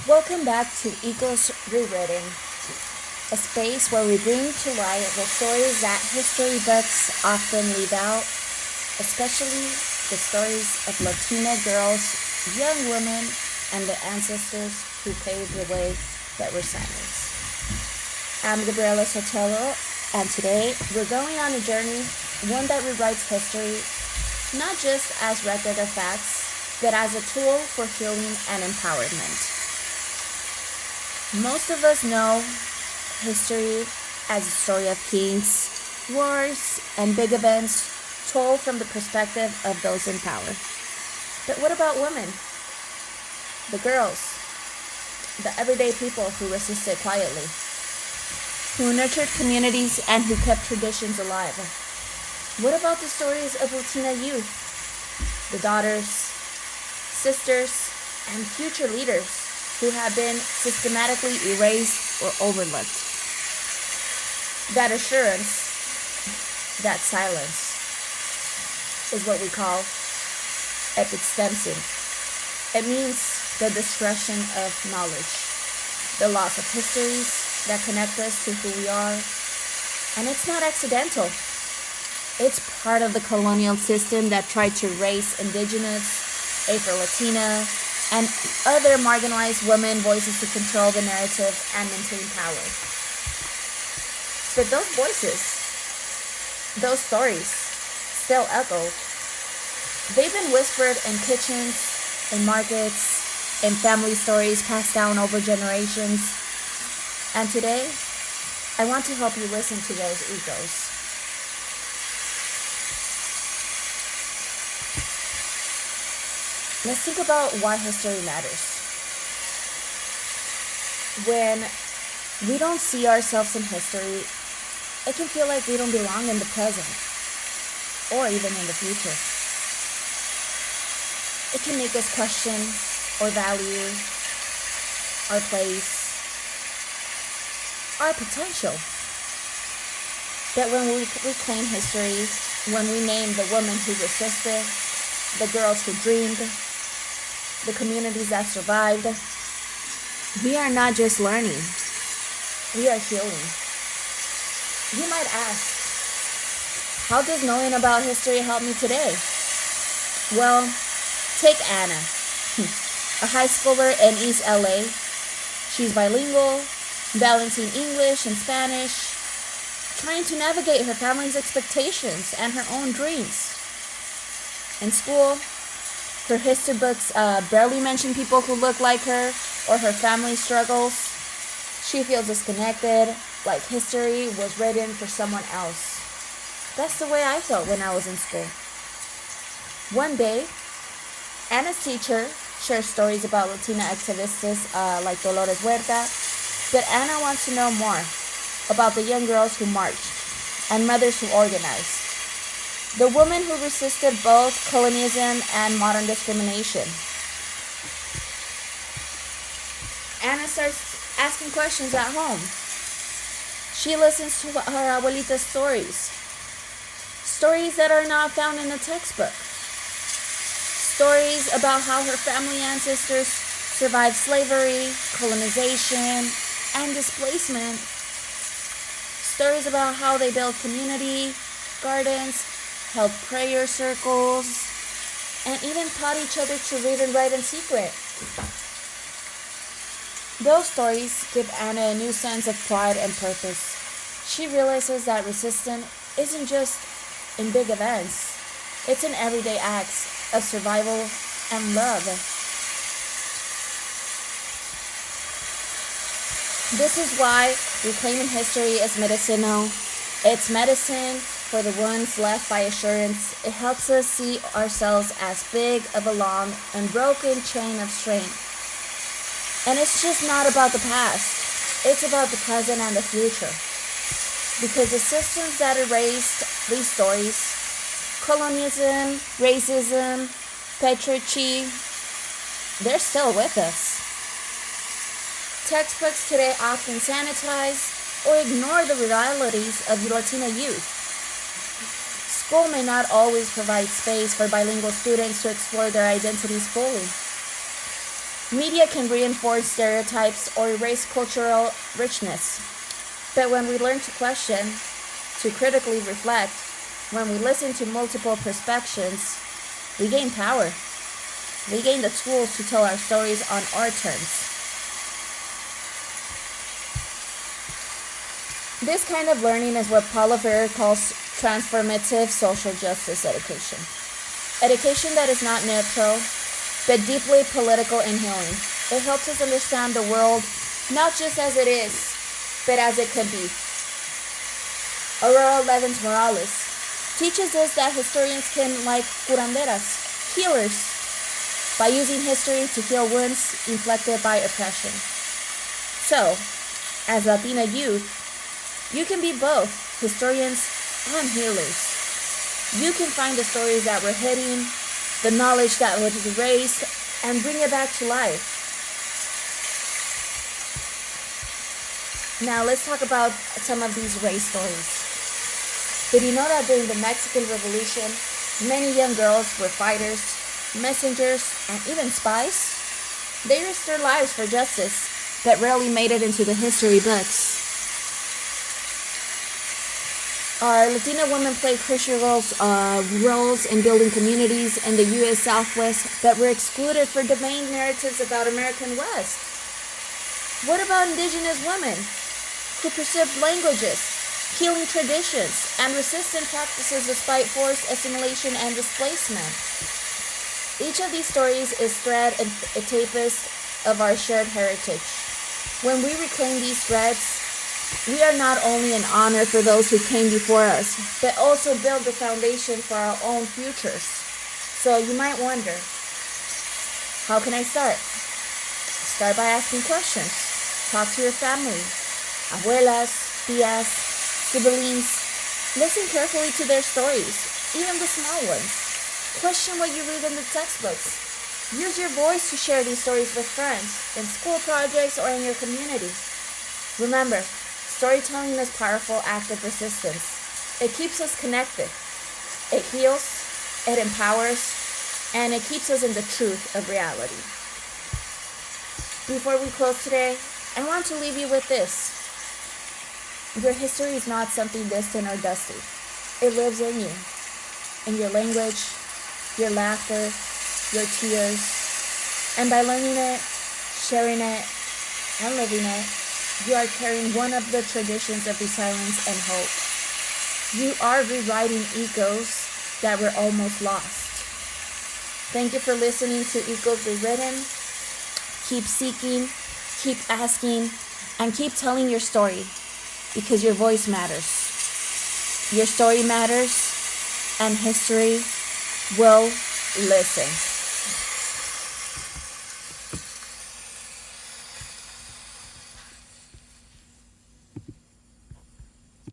Welcome back to Eagles Rewritten, a space where we bring to light the stories that history books often leave out, especially the stories of Latina girls, young women, and the ancestors who paved the way that were silenced. I'm Gabriela Sotelo, and today we're going on a journey, one that rewrites history, not just as record of facts, but as a tool for healing and empowerment. Most of us know history as a story of kings, wars, and big events told from the perspective of those in power. But what about women? The girls, the everyday people who resisted quietly, who nurtured communities and who kept traditions alive. What about the stories of Latina youth, the daughters, sisters, and future leaders who have been systematically erased or overlooked? That assurance, that silence, is what we call epistemsing. It means the destruction of knowledge, the loss of histories that connect us to who we are. And it's not accidental. It's part of the colonial system that tried to erase indigenous, Afro-Latina, and other marginalized women voices to control the narrative and maintain power. But those voices, those stories, still echo. They've been whispered in kitchens, in markets, in family stories passed down over generations. And today, I want to help you listen to those echoes. Let's think about why history matters. When we don't see ourselves in history, it can feel like we don't belong in the present or even in the future. It can make us question our value, our place, our potential. But when we reclaim history, when we name the women who resisted, the girls who dreamed, the communities that survived, we are not just learning, we are healing. You might ask, how does knowing about history help me today? Well, take Anna, a high schooler in East LA. She's bilingual, balancing English and Spanish, trying to navigate her family's expectations and her own dreams. In school, her history books barely mention people who look like her or her family struggles. She feels disconnected, like history was written for someone else. That's the way I felt when I was in school. One day, Anna's teacher shares stories about Latina activists like Dolores Huerta, but Anna wants to know more about the young girls who marched and mothers who organized. The women who resisted both colonialism and modern discrimination. Anna starts asking questions at home. She listens to her abuelita's stories. Stories that are not found in a textbook. Stories about how her family ancestors survived slavery, colonization, and displacement. Stories about how they built community, gardens, held prayer circles, and even taught each other to read and write in secret. Those stories give Anna a new sense of pride and purpose. She realizes that resistance isn't just in big events, it's in everyday acts of survival and love. This is why reclaiming history is medicinal. It's medicine for the ones left by assurance. It helps us see ourselves as big of a long and broken chain of strength. And it's just not about the past. It's about the present and the future. Because the systems that erased these stories, colonialism, racism, patriarchy, they're still with us. Textbooks today often sanitize or ignore the realities of Latina youth. School may not always provide space for bilingual students to explore their identities fully. Media can reinforce stereotypes or erase cultural richness. But when we learn to question, to critically reflect, when we listen to multiple perspectives, we gain power. We gain the tools to tell our stories on our terms. This kind of learning is what Paulo Freire calls transformative social justice education. Education that is not neutral, but deeply political and healing. It helps us understand the world not just as it is, but as it could be. Aurora Levins Morales teaches us that historians can, like curanderas, healers, by using history to heal wounds inflicted by oppression. So, as Latina youth, you can be both historians and healers. You can find the stories that were hidden, the knowledge that was erased, and bring it back to life. Now let's talk about some of these race stories. Did you know that during the Mexican Revolution, many young girls were fighters, messengers, and even spies? They risked their lives for justice, but rarely made it into the history books. Our Latina women played crucial roles in building communities in the U.S. Southwest that were excluded for the main narratives about American West. What about indigenous women who preserved languages, healing traditions, and resistant practices despite forced assimilation and displacement? Each of these stories is thread and a tapestry of our shared heritage. When we reclaim these threads, we are not only an honor for those who came before us, but also build the foundation for our own futures. So you might wonder, how can I start? Start by asking questions. Talk to your family, abuelas, tías, siblings. Listen carefully to their stories, even the small ones. Question what you read in the textbooks. Use your voice to share these stories with friends, in school projects, or in your community. Remember, storytelling is a powerful act of resistance. It keeps us connected. It heals, it empowers, and it keeps us in the truth of reality. Before we close today, I want to leave you with this. Your history is not something distant or dusty. It lives in you, in your language, your laughter, your tears, and by learning it, sharing it, and living it, you are carrying one of the traditions of resilience and hope. You are rewriting egos that were almost lost. Thank you for listening to Egos Rewritten. Keep seeking, keep asking, and keep telling your story, because your voice matters. Your story matters, and history will listen.